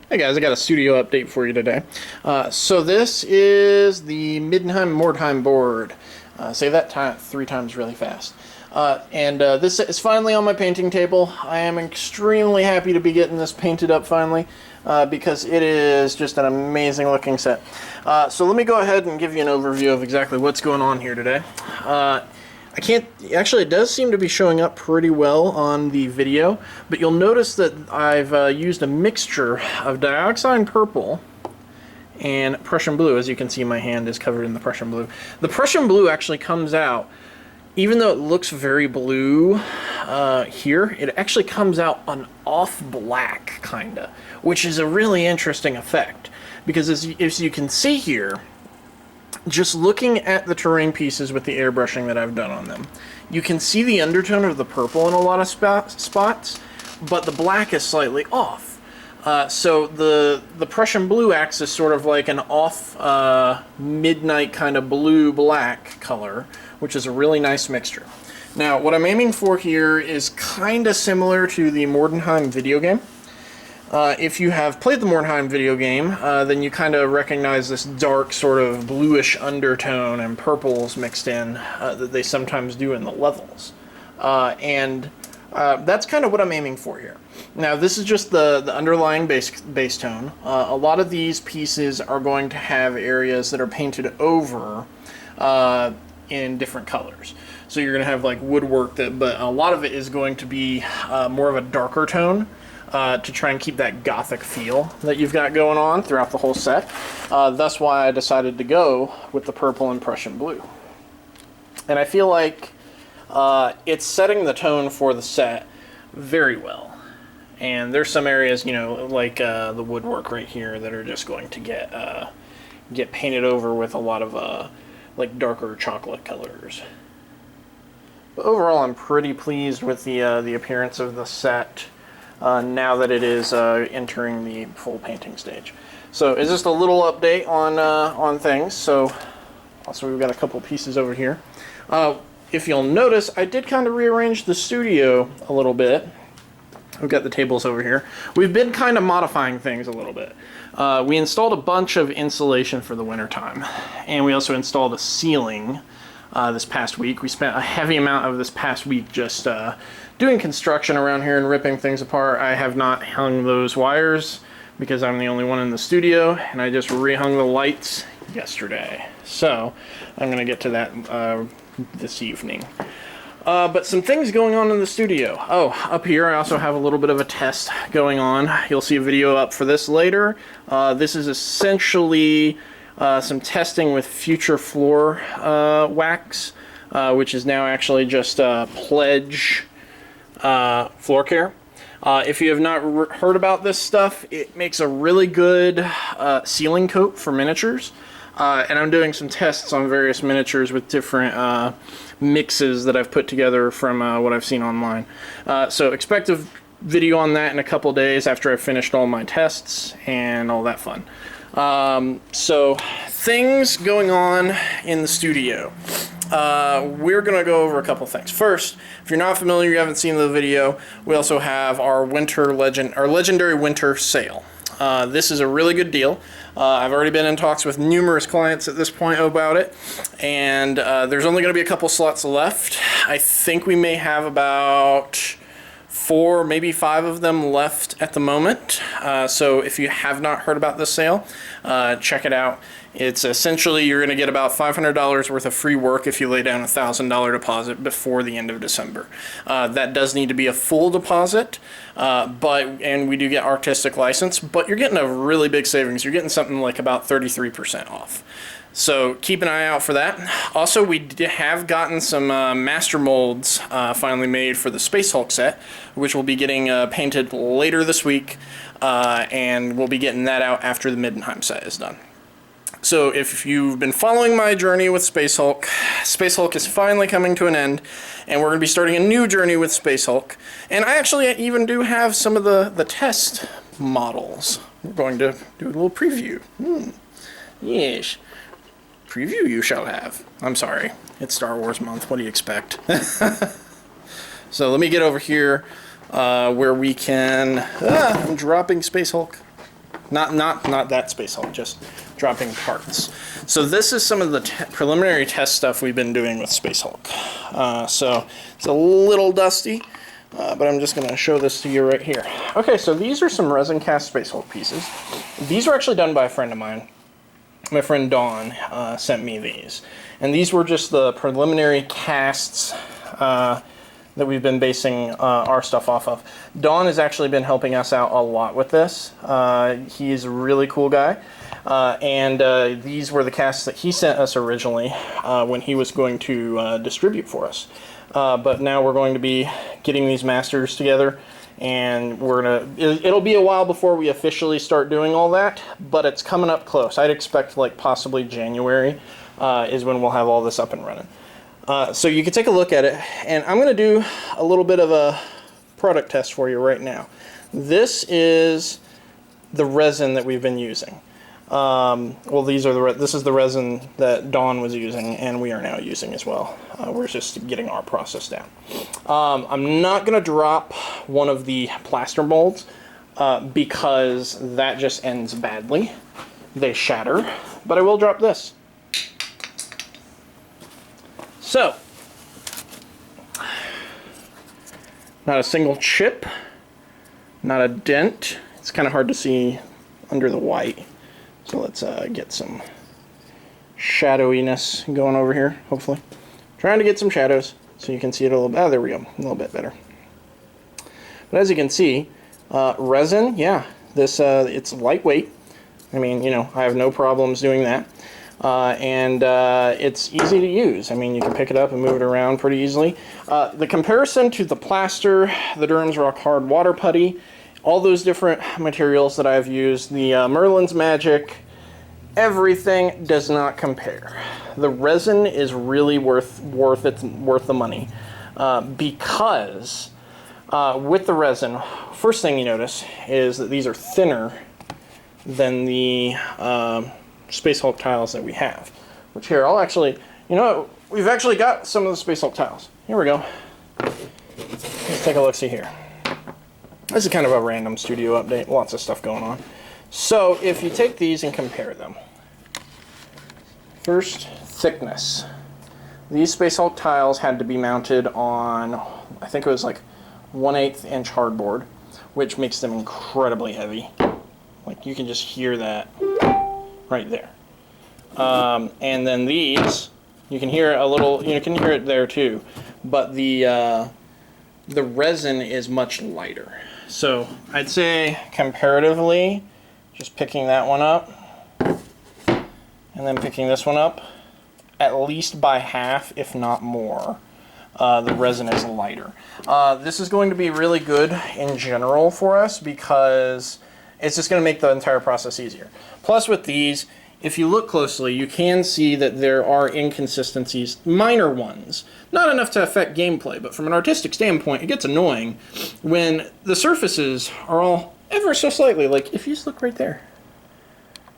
Hey guys, I got a studio update for you today. So this is the Middenheim board. Say that 3 times really fast. This is finally on my painting table. I am extremely happy to be getting this painted up finally because it is just an amazing looking set. So let me go ahead and give you an overview of exactly what's going on here today. Actually, it does seem to be showing up pretty well on the video, but you'll notice that I've used a mixture of dioxide purple and Prussian blue. As you can see, my hand is covered in the Prussian blue. The Prussian blue actually comes out, even though it looks very blue here, it actually comes out an off black, kinda, which is a really interesting effect, because as you can see here, just looking at the terrain pieces with the airbrushing that I've done on them, you can see the undertone of the purple in a lot of spots, but the black is slightly off. So the Prussian blue acts as sort of like an off midnight kind of blue-black color, which is a really nice mixture. Now, what I'm aiming for here is kind of similar to the Middenheim video game. If you have played the Middenheim video game, then you kind of recognize this dark sort of bluish undertone and purples mixed in that they sometimes do in the levels. That's kind of what I'm aiming for here. Now, this is just the underlying base tone. A lot of these pieces are going to have areas that are painted over in different colors. So you're going to have like woodwork, but a lot of it is going to be more of a darker tone. To try and keep that gothic feel that you've got going on throughout the whole set. That's why I decided to go with the purple and Prussian blue. And I feel like it's setting the tone for the set very well. And there's some areas, you know, like the woodwork right here that are just going to get painted over with a lot of like darker chocolate colors. But overall, I'm pretty pleased with the appearance of the set. Now that it is entering the full painting stage. So it's just a little update on things. So also we've got a couple pieces over here. If you'll notice, I did kind of rearrange the studio a little bit. We've got the tables over here. We've been kind of modifying things a little bit. We installed a bunch of insulation for the wintertime, and we also installed a ceiling this past week. We spent a heavy amount of this past week just doing construction around here and ripping things apart. I have not hung those wires because I'm the only one in the studio, and I just rehung the lights yesterday. So I'm going to get to that this evening. But some things going on in the studio. Oh, up here I also have a little bit of a test going on. You'll see a video up for this later. This is essentially some testing with Future Floor wax, which is now actually just Pledge floor care. If you have not heard about this stuff, it makes a really good sealing coat for miniatures. And I'm doing some tests on various miniatures with different mixes that I've put together from what I've seen online. So expect a video on that in a couple days after I've finished all my tests and all that fun. So things going on in the studio. We're going to go over a couple things. First, if you're not familiar, you haven't seen the video, we also have our legendary winter sale. This is a really good deal. I've already been in talks with numerous clients at this point about it, and there's only going to be a couple slots left. I think we may have about 4, maybe 5 of them left at the moment. So if you have not heard about this sale, check it out. It's essentially, you're going to get about $500 worth of free work if you lay down a $1,000 deposit before the end of December. That does need to be a full deposit, and we do get artistic license, but you're getting a really big savings. You're getting something like about 33% off. So keep an eye out for that. Also, we have gotten some master molds finally made for the Space Hulk set, which will be getting painted later this week, and we'll be getting that out after the Middenheim set is done. So if you've been following my journey with Space Hulk is finally coming to an end, and we're going to be starting a new journey with Space Hulk. And I actually even do have some of the test models. We're going to do a little preview. Yes. Preview you shall have. I'm sorry. It's Star Wars month. What do you expect? So let me get over here where we can... I'm dropping Space Hulk. Not that Space Hulk, just dropping parts. So this is some of the preliminary test stuff we've been doing with Space Hulk. So it's a little dusty, but I'm just going to show this to you right here. Okay, so these are some resin cast Space Hulk pieces. These were actually done by a friend of mine. My friend Dawn sent me these. And these were just the preliminary casts that we've been basing our stuff off of. Dawn has actually been helping us out a lot with this. He's a really cool guy. And these were the casts that he sent us originally when he was going to distribute for us. But now we're going to be getting these masters together, and it'll be a while before we officially start doing all that, but it's coming up close. I'd expect like possibly January is when we'll have all this up and running. So you can take a look at it, and I'm going to do a little bit of a product test for you right now. This is the resin that we've been using. Well, this is the resin that Dawn was using, and we are now using as well. We're just getting our process down. I'm not going to drop one of the plaster molds because that just ends badly. They shatter, but I will drop this. So, not a single chip, not a dent. It's kind of hard to see under the white. So let's get some shadowiness going over here, hopefully. Trying to get some shadows so you can see it a little bit. Oh, there we go, a little bit better. But as you can see, resin, yeah, this it's lightweight. I mean, you know, I have no problems doing that. And it's easy to use. I mean, you can pick it up and move it around pretty easily. The comparison to the plaster, the Durham's Rock Hard Water Putty, all those different materials that I've used, the Merlin's Magic, everything does not compare. The resin is really worth the money because with the resin, first thing you notice is that these are thinner than the Space Hulk tiles that we have. Which here, I'll actually, you know, we've actually got some of the Space Hulk tiles. Here we go. Let's take a look, see here. This is kind of a random studio update, lots of stuff going on. So if you take these and compare them. First, thickness. These Space Hulk tiles had to be mounted on, I think it was like 1/8 inch hardboard, which makes them incredibly heavy. Like you can just hear that right there. And then these, you can hear a little, you can hear it there too, but the resin is much lighter. So I'd say comparatively, just picking that one up and then picking this one up, at least by half, if not more, the resin is lighter. This is going to be really good in general for us because it's just going to make the entire process easier. Plus with these, if you look closely, you can see that there are inconsistencies, minor ones. Not enough to affect gameplay, but from an artistic standpoint, it gets annoying when the surfaces are all ever so slightly, like if you just look right there.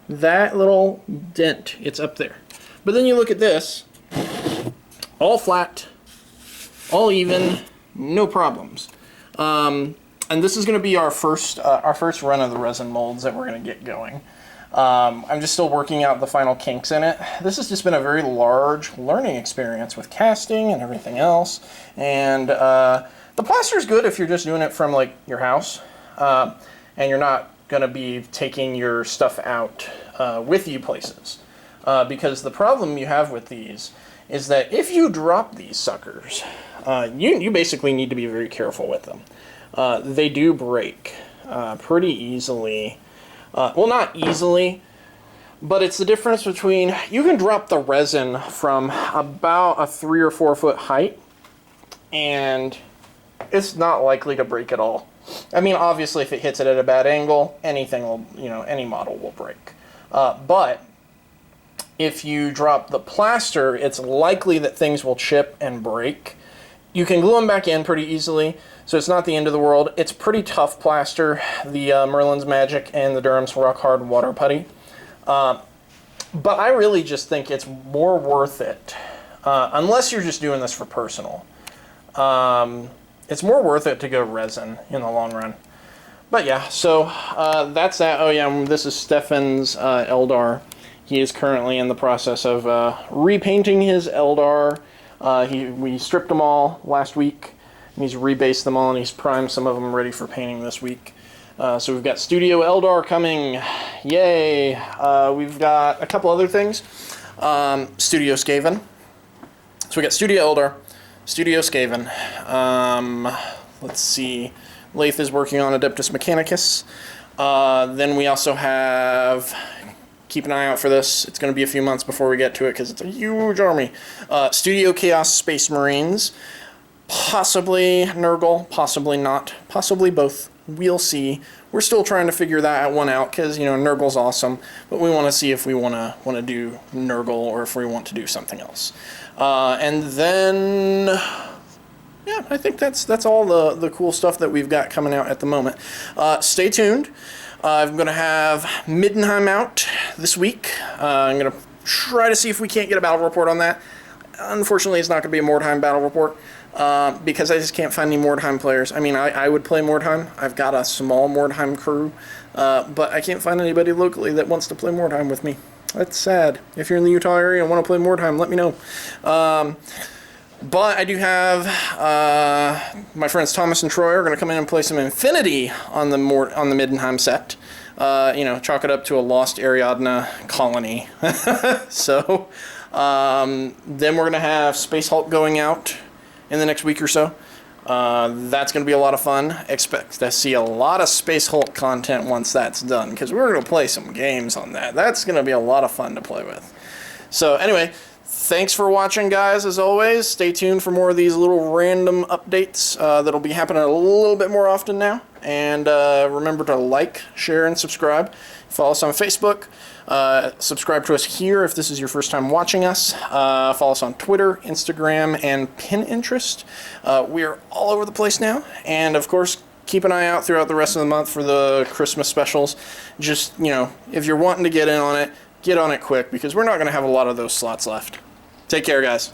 That little dent, it's up there. But then you look at this, all flat, all even, no problems. And this is going to be our first run of the resin molds that we're going to get going. I'm just still working out the final kinks in it. This has just been a very large learning experience with casting and everything else. And the plaster is good if you're just doing it from like your house, and you're not going to be taking your stuff out with you places. Because the problem you have with these is that if you drop these suckers, you basically need to be very careful with them. They do break pretty easily. Well, not easily, but it's the difference between, you can drop the resin from about a 3 or 4 foot height, and it's not likely to break at all. I mean, obviously, if it hits it at a bad angle, anything will, you know, any model will break. But if you drop the plaster, it's likely that things will chip and break. You can glue them back in pretty easily, so it's not the end of the world. It's pretty tough plaster, the Merlin's Magic and the Durham's Rock Hard Water Putty. But I really just think it's more worth it, unless you're just doing this for personal. It's more worth it to go resin in the long run. But yeah, so that's that. Oh yeah, this is Stefan's Eldar. He is currently in the process of repainting his Eldar. We stripped them all last week, and he's rebased them all, and he's primed some of them ready for painting this week. So we've got Studio Eldar coming. Yay! We've got a couple other things. Studio Skaven. So we got Studio Eldar, Studio Skaven. Let's see. Lath is working on Adeptus Mechanicus. Then we also have, keep an eye out for this, it's going to be a few months before we get to it because it's a huge army. Studio Chaos Space Marines. Possibly Nurgle, possibly not, possibly both. We'll see. We're still trying to figure that one out because, you know, Nurgle's awesome, but we want to see if we want to do Nurgle or if we want to do something else. And then... yeah, I think that's all the cool stuff that we've got coming out at the moment. Stay tuned. I'm going to have Middenheim out this week. I'm going to try to see if we can't get a battle report on that. Unfortunately, it's not going to be a Mordheim battle report because I just can't find any Mordheim players. I mean, I would play Mordheim. I've got a small Mordheim crew, but I can't find anybody locally that wants to play Mordheim with me. That's sad. If you're in the Utah area and want to play Mordheim, let me know. But I do have my friends Thomas and Troy are going to come in and play some Infinity on the Middenheim set. You know, chalk it up to a lost Ariadna colony. So then we're going to have Space Hulk going out in the next week or so. That's going to be a lot of fun. Expect to see a lot of Space Hulk content once that's done, because we're going to play some games on that. That's going to be a lot of fun to play with. So anyway, thanks for watching, guys, as always. Stay tuned for more of these little random updates that'll be happening a little bit more often now. And remember to like, share, and subscribe. Follow us on Facebook. Subscribe to us here if this is your first time watching us. Follow us on Twitter, Instagram, and Pinterest. We are all over the place now. And, of course, keep an eye out throughout the rest of the month for the Christmas specials. Just, you know, if you're wanting to get in on it, get on it quick, because we're not going to have a lot of those slots left. Take care, guys.